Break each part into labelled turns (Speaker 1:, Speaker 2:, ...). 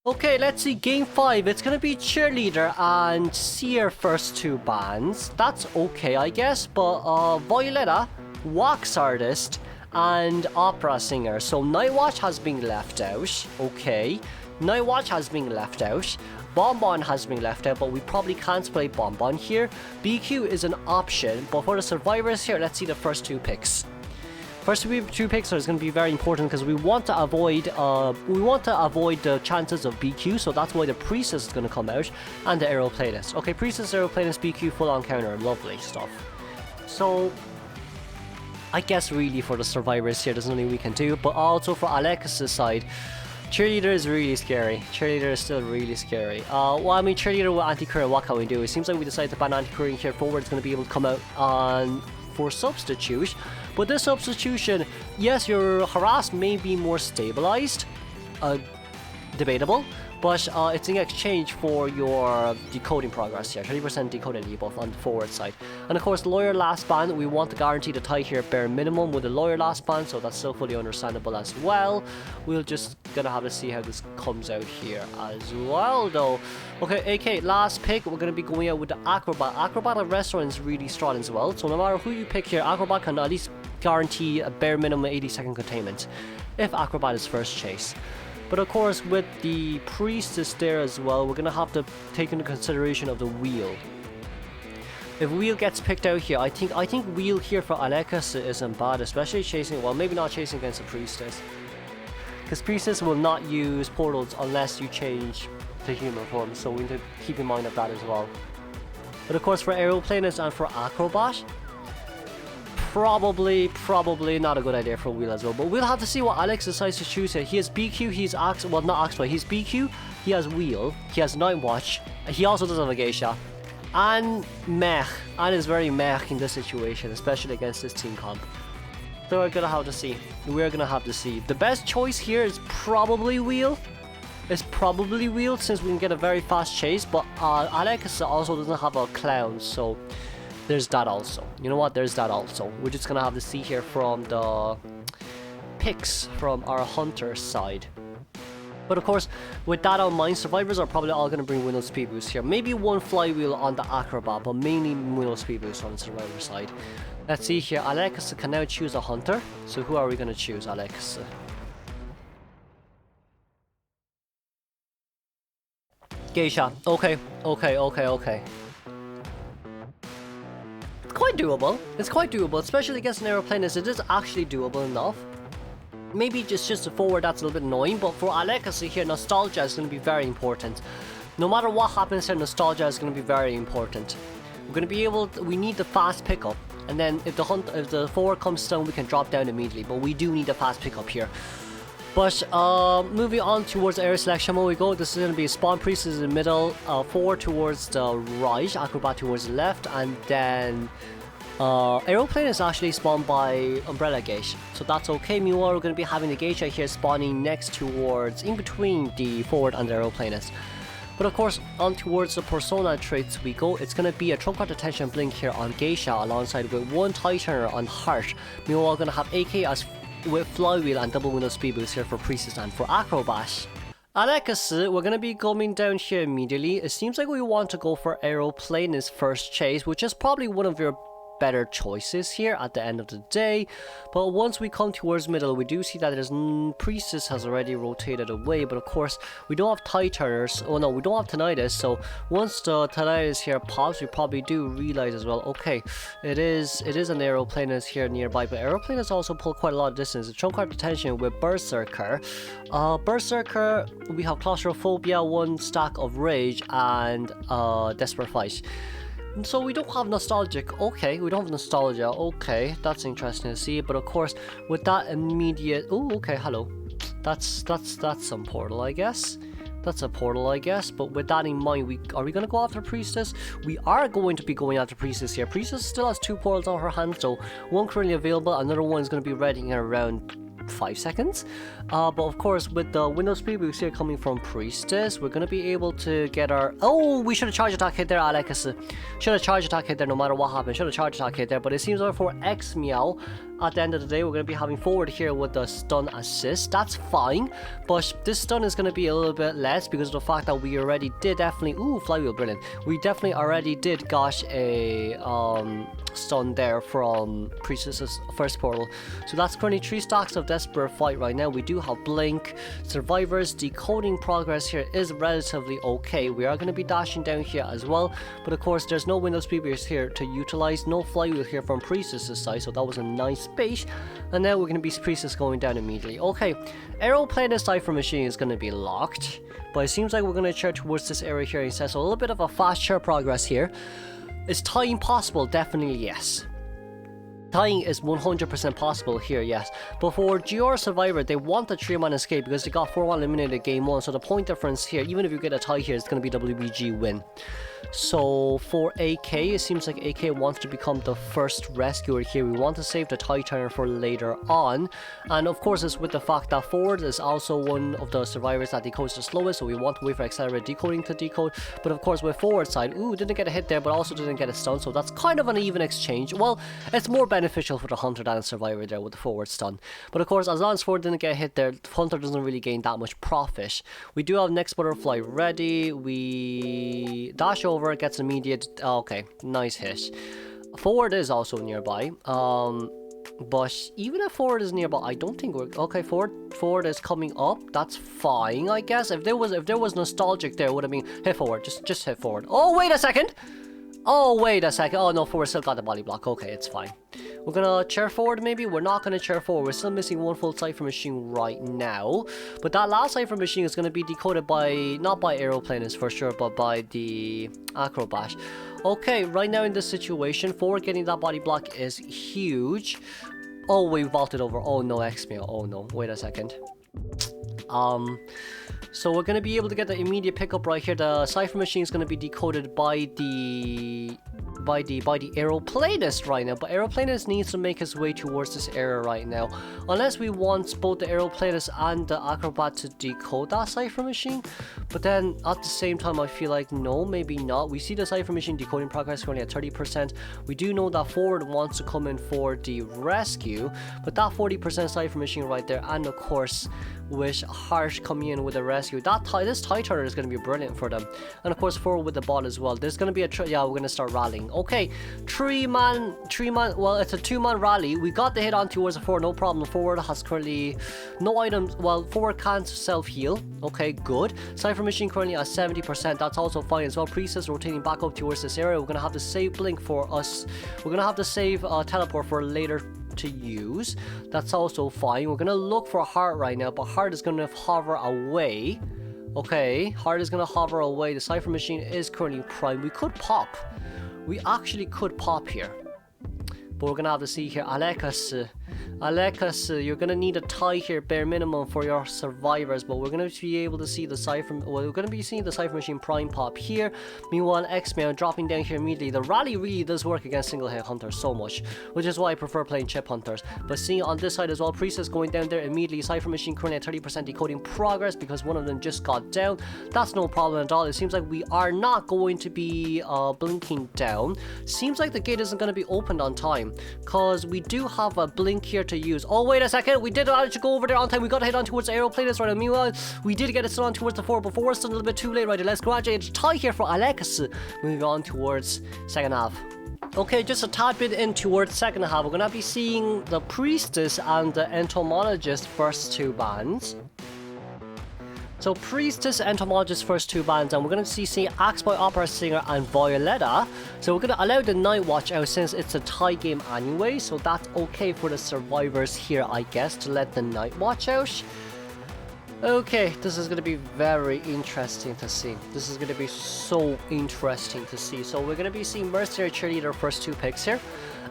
Speaker 1: Okay, let's see, game 5. It's gonna be Cheerleader and Seer first 2 bands. That's okay, I guess, but Violetta, Wax Artist, and Opera Singer. So Nightwatch has been left out. Okay, Nightwatch has been left out. Bonbon has been left out, but we probably can't play Bonbon here. BQ is an option, but for the survivors here, let's see the first 2 picks. First 2 picks are going to be very important because we want to avoid the chances of BQ, so that's why the Priestess is going to come out and the Aeroplanist. Okay, Priestess, Aeroplanist, BQ, full on counter, lovely stuff. So I guess really for the survivors here, there's nothing we can do, but also for Alex's side, Cheerleader is really scary. Cheerleader is still really scary. Well, I mean, Cheerleader with anti-current, what can we do? It seems like we decided to ban anti-current here. Forward is going to be able to come out on for substitute, but this substitution, yes, your harass may be more stabilized, debatable, but it's in exchange for your decoding progress here, 30% decoding debuff on the forward side. And of course, lawyer last ban, we want to guarantee the tie here bare minimum with the lawyer last ban, so that's still fully understandable as well. We'll just gonna have to see how this comes out here as well though. Okay, AK last pick, we're gonna be going out with the Acrobat. Acrobat at restaurant is really strong as well, so no matter who you pick here, Acrobat can at least guarantee a bare minimum 80-second containment if Acrobat is first chase. But of course, with the Priestess there as well, we're gonna have to take into consideration of the Wheel. If Wheel gets picked out here, I think Wheel here for Alex isn't bad, especially chasing, well, maybe not chasing against the Priestess, because Priestess will not use portals unless you change to human form, so we need to keep in mind of that as well. But of course, for Aeroplanist and for Acrobat, probably not a good idea for Wheel as well, but we'll have to see what Alex decides to choose here. He has BQ, he's well, not Axel, he's BQ, he has Wheel, he has Nightwatch, he also does have a Geisha, and meh, and is very meh in this situation, especially against this team comp. So we're gonna have to see. The best choice here is probably Wheel. Since we can get a very fast chase, but Alex also doesn't have a clown, so there's that also. You know what? There's that also. We're just gonna have to see here from the picks from our hunter side. But of course, with that in mind, survivors are probably all gonna bring Windows speed boost here. Maybe one flywheel on the Acrobat, but mainly Windows speed boost on the survivor side. Let's see here. Alex can now choose a hunter. So who are we gonna choose, Alex? Geisha. Okay. It's quite doable, especially against an Aeroplanist. It is actually doable enough. Maybe just a forward that's a little bit annoying, but for Alex here, nostalgia is going to be very important. No matter what happens here, nostalgia is going to be very important. We're going to be able we need the fast pickup, and then if the forward comes down, we can drop down immediately, but we do need a fast pickup here. But moving on towards area selection mode we go. This is going to be Spawn Priestess in the middle, forward towards the right, Acrobat towards the left, and then Aeroplane is actually spawned by Umbrella Geisha, so that's okay. Meanwhile, we're going to be having the Geisha here spawning next towards, in between the forward and the Aeroplanist. But of course, on towards the persona traits we go. It's going to be a trump card detention blink here on Geisha alongside with one Titan on Heart. Meanwhile, we're going to have AK as with flywheel and double window speed boost here for Priestess and for Acrobat. Alex, we're going to be coming down here immediately. It seems like we want to go for Aeroplanist first chase, which is probably one of your better choices here at the end of the day. But once we come towards middle, we do see that there's Priestess has already rotated away, but of course we don't have Titans. Oh no, we don't have Tinnitus, so once the Tinnitus here pops, we probably do realize as well, okay, it is an Aeroplanist here nearby, but Aeroplanist also pull quite a lot of distance. The trump card detention with Berserker. Berserker, we have Claustrophobia, one stack of Rage, and Desperate Fight. So we don't have Nostalgic. Okay, we don't have Nostalgia. Okay, that's interesting to see. But of course, with that immediate... Oh, okay, hello. That's some portal, I guess. That's a portal, I guess. But with that in mind, are we going to go after Priestess? We are going to be going after Priestess here. Priestess still has 2 portals on her hand, so one currently available. Another one is going to be ready in around 5 seconds. But of course, with the Windows speed boost here coming from Priestess, we're going to be able to get our... Oh, we should have charge attack hit there, Alex. Should have charge attack hit there no matter what happened. Should have charge attack hit there. But it seems like for X Meow, at the end of the day, we're going to be having forward here with the stun assist. That's fine, but this stun is going to be a little bit less because of the fact that we already did definitely... Ooh, flywheel, brilliant. We definitely already did gosh a stun there from Priestess's first portal. So that's currently 3 stacks of Desperate Fight right now. We do have Blink. Survivors decoding progress here is relatively okay. We are going to be dashing down here as well, but of course there's no window speakers here to utilize. No flywheel here from Priestess's side, so that was a nice bait. And now we're going to be Priestess going down immediately. Okay, Aeroplane Cipher Machine is going to be locked, but it seems like we're going to chair towards this area here instead. So a little bit of a fast chair progress here. Is tying possible? Definitely yes. Tying is 100% possible here, yes. But for GR Survivor, they want the 3-man escape because they got 4-1 eliminated game 1. So the point difference here, even if you get a tie here, it's going to be WBG win. So for AK, it seems like AK wants to become the first rescuer here. We want to save the tie turner for later on. And of course, it's with the fact that forward is also one of the survivors that decodes the slowest. So we want to wait for accelerated decoding to decode. But of course, with forward side, ooh, didn't get a hit there, but also didn't get a stun. So that's kind of an even exchange. Well, it's more beneficial for the hunter than the survivor there with the forward stun. But of course, as long as forward didn't get hit there, the hunter doesn't really gain that much profit. We do have next butterfly ready. We dash over. Gets immediate. Okay, nice hit. Forward is also nearby. But even if forward is nearby, I don't think we're okay. Forward is coming up. That's fine, I guess. If there was nostalgic there, would have been hit forward. Just hit forward. Oh wait a second. Oh wait a second. Oh no, forward still got the body block. Okay, it's fine. We're gonna chair forward maybe? We're not gonna chair forward. We're still missing one full cipher machine right now. But that last cipher machine is gonna be decoded by, not by Aeroplanist for sure, but by the Acrobat. Okay, right now in this situation, forward getting that body block is huge. Oh, we vaulted over. Oh no, X-Mail. Oh no, wait a second. So we're going to be able to get the immediate pickup right here. The cipher machine is going to be decoded by the Aeroplanist right now, but Aeroplanist needs to make his way towards this area right now, unless we want both the Aeroplanist and the Acrobat to decode that cipher machine. But then at the same time, I feel like no, maybe not. We see the cipher machine decoding progress currently at 30%. We do know that forward wants to come in for the rescue, but that 40% cipher machine right there, and of course with Harsh coming in with a rescue, this tie turner is going to be brilliant for them. And of course forward with the bot as well. There's going to be yeah, we're going to start rallying. Okay, three man, well, it's a 2-man rally. We got the hit on towards the forward, no problem. Forward has currently no items. Well, forward can't self-heal. Okay, good. Cipher machine currently at 70%. That's also fine as well. Priestess rotating back up towards this area. We're going to have to save Blink for us. We're going to have to save Teleport for later to use. That's also fine. We're gonna look for Heart right now, but Heart is gonna hover away. Okay, Heart is gonna hover away. The cipher machine is currently prime. We could pop. We actually could pop here, but we're gonna have to see here. Alex, you're gonna need a tie here, bare minimum, for your survivors, but we're gonna be able to see the cipher. Well, we're gonna be seeing the cipher machine prime pop here. Meanwhile, X-Men dropping down here immediately. The rally really does work against single hit hunters so much, which is why I prefer playing chip hunters. But seeing on this side as well, Priestess going down there immediately. Cipher machine currently at 30% decoding progress because one of them just got down. That's no problem at all. It seems like we are not going to be blinking down. Seems like the gate isn't going to be opened on time because we do have a blink here to use. Oh wait a second, we did manage to go over there on time. We got to hit on towards the Aeroplanist right now. Meanwhile, we did get it still on towards the 4, but 4 is still a little bit too late right now. Let's graduate a tie here for Alex. Moving on towards second half. Okay, just a tad bit in towards second half. We're gonna be seeing the Priestess and the Entomologist first 2 bands. So Priestess, Entomologist first 2 bands, and we're going to see Axe Boy, Opera Singer and Violetta. So we're going to allow the Nightwatch out since it's a tie game anyway, so that's okay for the survivors here, I guess, to let the Nightwatch out. Okay, this is going to be very interesting to see. This is going to be so interesting to see. So we're going to be seeing Mercenary Cheerleader first 2 picks here.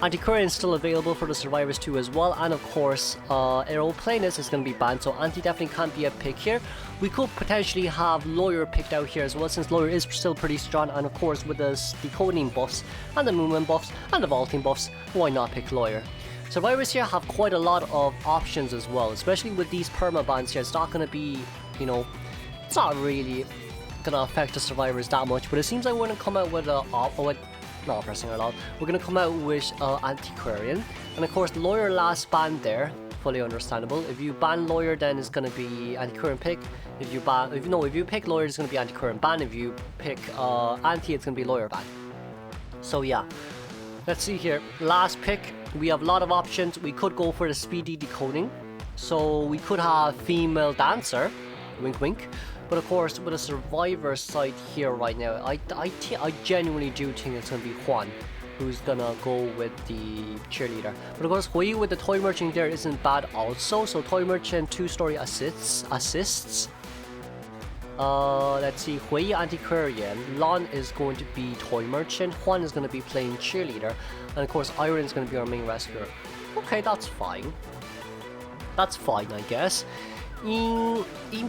Speaker 1: Anti-Current still available for the survivors too as well, and of course Aeroplanist is going to be banned, so Anti definitely can't be a pick here. We could potentially have Lawyer picked out here as well, since Lawyer is still pretty strong, and of course with the decoding buffs and the movement buffs and the vaulting buffs, why not pick Lawyer? Survivors here have quite a lot of options as well, especially with these perma bans here. It's not going to be, you know, it's not really going to affect the survivors that much, but it seems like we're going to come out with not pressing a lot. We're gonna come out with Antiquarian, and of course Lawyer last ban there, fully understandable. If you ban Lawyer, then it's gonna be Antiquarian pick. If you pick Lawyer, it's gonna be Antiquarian ban. If you pick Anti, it's gonna be Lawyer ban. So yeah, let's see here. Last pick, we have a lot of options. We could go for the speedy decoding, so we could have female dancer, wink wink. But of course, with a survivor side here right now, I genuinely do think it's gonna be Juan who's gonna go with the cheerleader. But of course, Hui with the toy merchant there isn't bad also. So toy merchant 2-story assists. Let's see, Hui Antiquarian, Lon is going to be toy merchant, Juan is going to be playing cheerleader, and of course Iron is going to be our main rescuer. Okay, that's fine. That's fine, I guess. In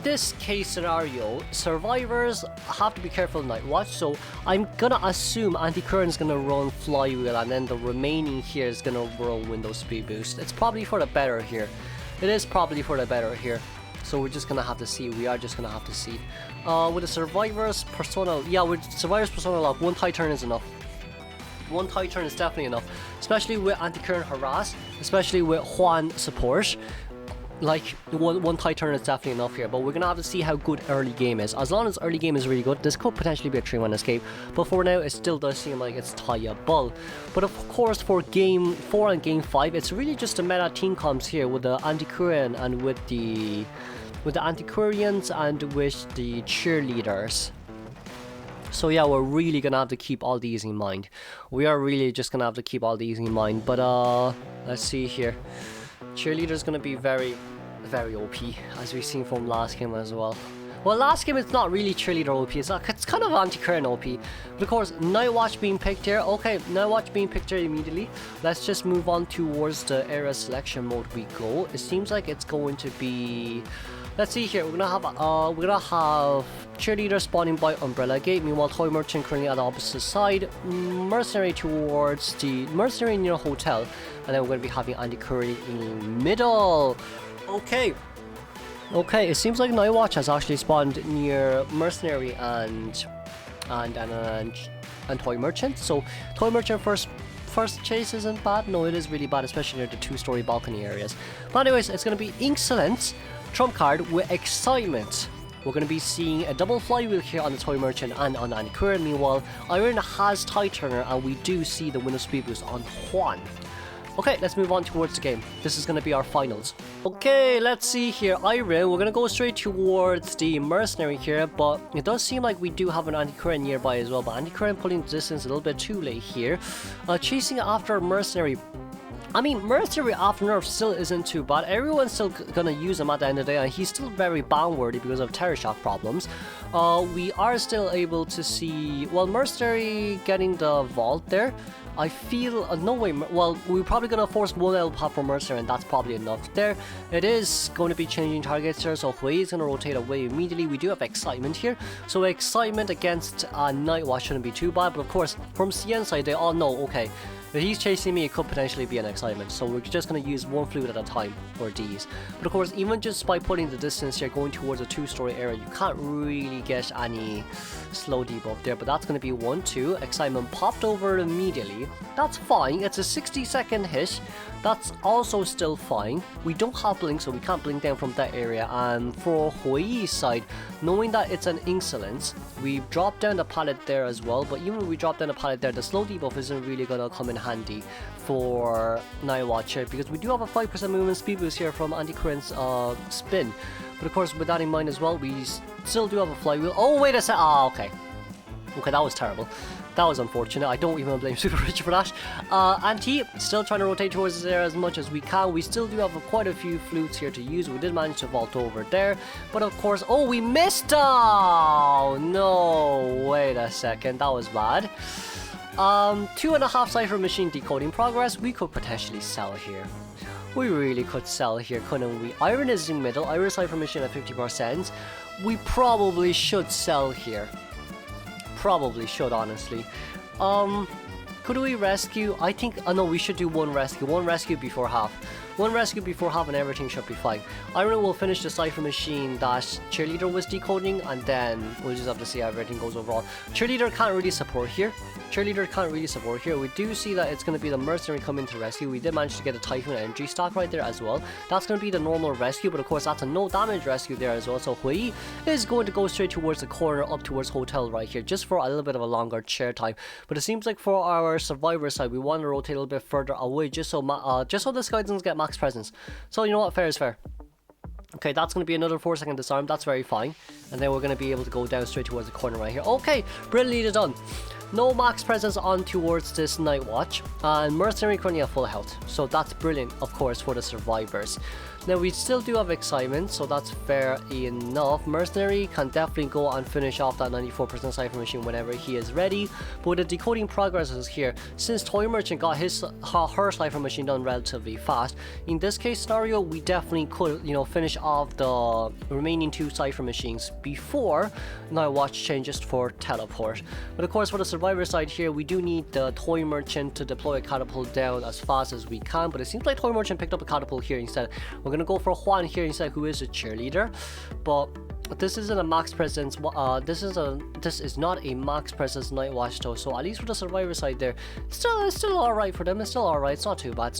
Speaker 1: this case scenario, survivors have to be careful Nightwatch, so I'm gonna assume Antiquarian is gonna run flywheel, and then the remaining here is gonna run Windows speed boost. It's probably for the better here. It is probably for the better here. So we're just gonna have to see. We are just gonna have to see. With the survivors persona, yeah, with survivors persona lock, one tie turn is enough. One tie turn is definitely enough, especially with Antiquarian harass, especially with Juan support. Like one tie turn is definitely enough here, but we're gonna have to see how good early game is. As long as early game is really good, this could potentially be a 3-1 escape, but for now it still does seem like it's tieable. But of course for game 4 and game 5, it's really just a meta team comps here with the Antiquarian and with the Antiquarians and with the cheerleaders. So yeah, we're really gonna have to keep all these in mind. We are really just gonna have to keep all these in mind. But let's see here. Cheerleader is gonna be very OP, as we've seen from last game as well. Well, last game it's not really cheerleader OP, it's kind of Antiquarian OP. But of course, Nightwatch being picked here. Okay, Nightwatch being picked here immediately. Let's just move on towards the area selection mode we go. It seems like it's going to be... Let's see here, we're gonna have cheerleader spawning by Umbrella Gate, meanwhile toy merchant currently at the opposite side, mercenary towards the mercenary near hotel, and then we're gonna be having Antiquarian in the middle. Okay, it seems like Nightwatch has actually spawned near mercenary and toy merchant. So toy merchant first chase isn't bad. No, it is really bad, especially near the 2-story balcony areas. But anyways, it's gonna be Insolence trump card with excitement. We're going to be seeing a double flywheel here on the toy merchant and on Antiquarian. Meanwhile, Iron has tie turner, and we do see the Windows speed boost on Juan. Okay, let's move on towards the game. This is going to be our finals. Okay, let's see here. Iron, we're going to go straight towards the mercenary here, but it does seem like we do have an Antiquarian nearby as well. But Antiquarian pulling the distance a little bit too late here. Chasing after mercenary. I mean, mercenary after nerf still isn't too bad. Everyone's still gonna use him at the end of the day, and he's still very ban-worthy because of terror shock problems. We are still able to see, well, mercenary getting the vault there. I feel no way. Well, we're probably gonna force one L pop for mercenary, and that's probably enough there. It is going to be changing targets here, so Hui is gonna rotate away immediately. We do have excitement here, so excitement against Nightwatch shouldn't be too bad. But of course, from CN side, they all know, okay, if he's chasing me, it could potentially be an excitement, so we're just going to use one fluid at a time for these. But of course, even just by putting the distance here, going towards a 2-story area, you can't really get any slow debuff there, but that's going to be 1-2. Excitement popped over immediately. That's fine. It's a 60-second hit. That's also still fine. We don't have blink, so we can't blink down from that area. And for Hui's side, knowing that it's an Insolence, we've dropped down the pallet there as well. But even when we drop down the pallet there, the slow debuff isn't really going to come in handy for Nightwatch here, because we do have a 5% movement speed boost here from Antiquarian's spin. But of course, with that in mind as well, we still do have a flywheel. Oh, wait a sec. Okay. Okay, that was terrible. That was unfortunate. I don't even blame SuperRich for that. Anti, still trying to rotate towards there as much as we can. We still do have quite a few flutes here to use. We did manage to vault over there. But of course, oh, we missed! Oh, no. Wait a second. That was bad. 2.5 cipher machine decoding progress. We could potentially sell here. We really could sell here, couldn't we? Iron is in middle. Iron cipher machine at 50%. We probably should sell here. Probably should, honestly. Could we rescue? I think, no, we should do one rescue before half. One rescue before having everything should be fine. Iron will finish the cipher machine that Cheerleader was decoding, and then we'll just have to see how everything goes overall. Cheerleader can't really support here. We do see that it's going to be the mercenary coming to rescue. We did manage to get a Typhoon energy stock right there as well. That's going to be the normal rescue, but of course that's a no damage rescue there as well. So Hui is going to go straight towards the corner up towards Hotel right here, just for a little bit of a longer chair time. But it seems like for our survivor side, we want to rotate a little bit further away, just so this guy doesn't get max presence. So you know what, fair is fair. Okay, that's going to be another 4-second disarm. That's very fine. And then we're going to be able to go down straight towards the corner right here. Okay, brilliantly done. No max presence on towards this Nightwatch, and Mercenary currently at full health, so that's brilliant, of course, for the survivors. Now we still do have excitement, so that's fair enough. Mercenary can definitely go and finish off that 94% cipher machine whenever he is ready. But with the decoding progresses here, since Toy Merchant got her cipher machine done relatively fast, in this case scenario, we definitely could, you know, finish off the remaining 2 cipher machines before Nightwatch changes for teleport. But of course, for the survivor side here, we do need the Toy Merchant to deploy a catapult down as fast as we can. But it seems like Toy Merchant picked up a catapult here instead. We're gonna go for Juan here instead, who is a cheerleader, but this isn't a max presence. This is not a max presence Nightwatch though, so at least for the survivor side there, it's still all right for them. It's still all right. It's not too bad.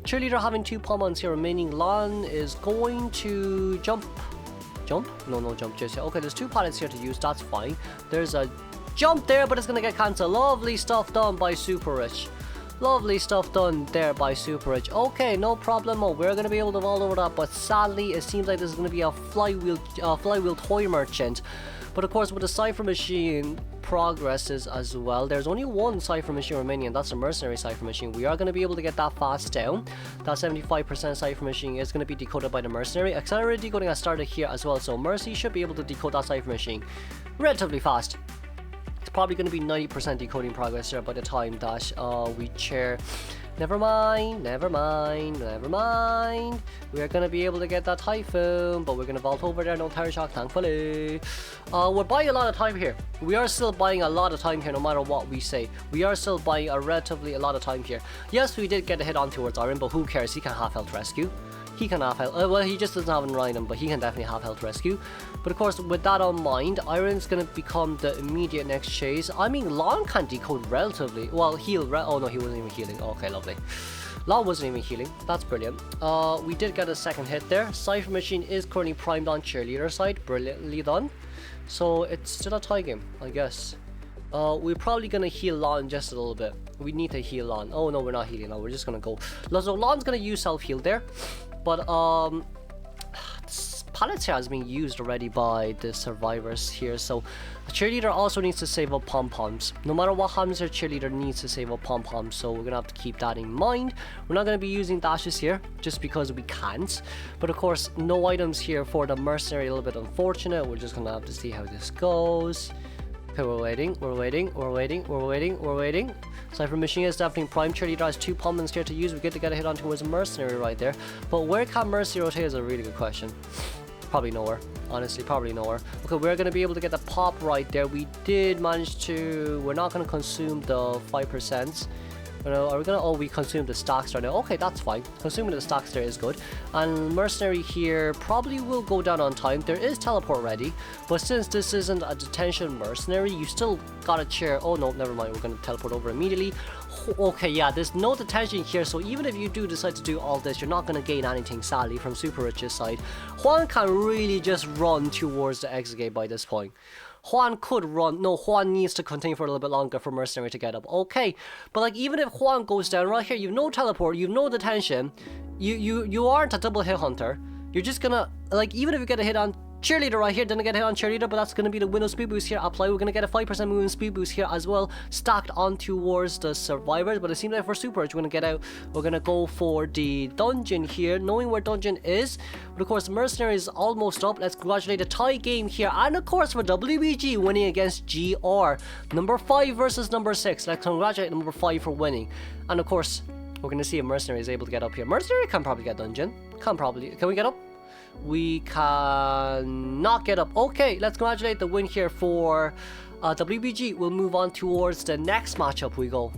Speaker 1: Cheerleader having 2 pummons here remaining. Lon is going to jump. No jump just yet. Okay, there's 2 pallets here to use. That's fine. There's a jump there, but it's gonna get cancelled. Lovely stuff done by SuperRich. Lovely stuff done there by SuperRich. Okay, no problemo. We're going to be able to vault over that, but sadly, it seems like this is going to be a flywheel Toy Merchant. But of course, with the cipher machine progresses as well, there's only 1 cipher machine remaining, and that's a mercenary cipher machine. We are going to be able to get that fast down. That 75% cipher machine is going to be decoded by the mercenary. Accelerated decoding has started here as well, so Mercy should be able to decode that cipher machine relatively fast. Probably going to be 90% decoding progress there by the time that we chair. Never mind. We are going to be able to get that Typhoon, but we're going to vault over there. No Tire Shock, thankfully. We're buying a lot of time here. We are still buying a lot of time here, no matter what we say. We are still buying a lot of time here. Yes, we did get a hit on towards Iron, but who cares? He can half health rescue. He can half health. Well, he just doesn't have an item, but he can definitely half health rescue. But of course, with that on mind, Iron's gonna become the immediate next chase. I mean, Lon can decode relatively well. Oh no, he wasn't even healing. Okay, lovely. Lon wasn't even healing. That's brilliant. We did get a second hit there. Cipher machine is currently primed on cheerleader side. Brilliantly done. So it's still a tie game, I guess. We're probably gonna heal Lon just a little bit. We need to heal Lon. Oh no, we're not healing now. We're just gonna go. So Lon's gonna use self heal there. But pallets here has been used already by the survivors here, so cheerleader also needs to save up pom-poms. No matter what happens, our cheerleader needs to save up pom-poms, so we're gonna have to keep that in mind. We're not gonna be using dashes here just because we can't, but of course no items here for the mercenary. A little bit unfortunate. We're just gonna have to see how this goes. Okay, we're waiting. Cipher machine is definitely prime. Cheerleader has 2 pummons here to use. We get to get a hit on towards a mercenary right there. But where can Mercy rotate is a really good question. Probably nowhere. Honestly, probably nowhere. Okay, we're going to be able to get the pop right there. We did manage to... We're not going to consume the 5%. Are we gonna? Oh, we consumed the stocks right now. Okay, that's fine. Consuming the stocks there is good. And mercenary here probably will go down on time. There is teleport ready, but since this isn't a detention mercenary, you still gotta chair. Oh no, never mind. We're gonna teleport over immediately. Okay, yeah, there's no detention here, so even if you do decide to do all this, you're not gonna gain anything, sadly, from SuperRich's side. Juan can really just run towards the exit gate by this point. Juan could run. No, Juan needs to continue for a little bit longer for mercenary to get up. Okay, but like even if Juan goes down right here, you've no teleport, you've no detention, you aren't a double hit hunter. You're just gonna, like, even if you get a hit on cheerleader right here, didn't get a hit on cheerleader, but that's gonna be the Windows speed boost here apply. We're gonna get a 5% movement speed boost here as well, stacked on towards the survivors. But it seems like for SuperRich, we're gonna get out. We're gonna go for the dungeon here, knowing where dungeon is. But of course, mercenary is almost up. Let's congratulate the tie game here, and of course for WBG winning against GR, number 5 versus number 6. Let's congratulate number 5 for winning. And of course, we're gonna see if mercenary is able to get up here. Mercenary can probably get dungeon. Can we get up? We cannot get up. Okay, let's congratulate the win here for WBG. We'll move on towards the next matchup we go.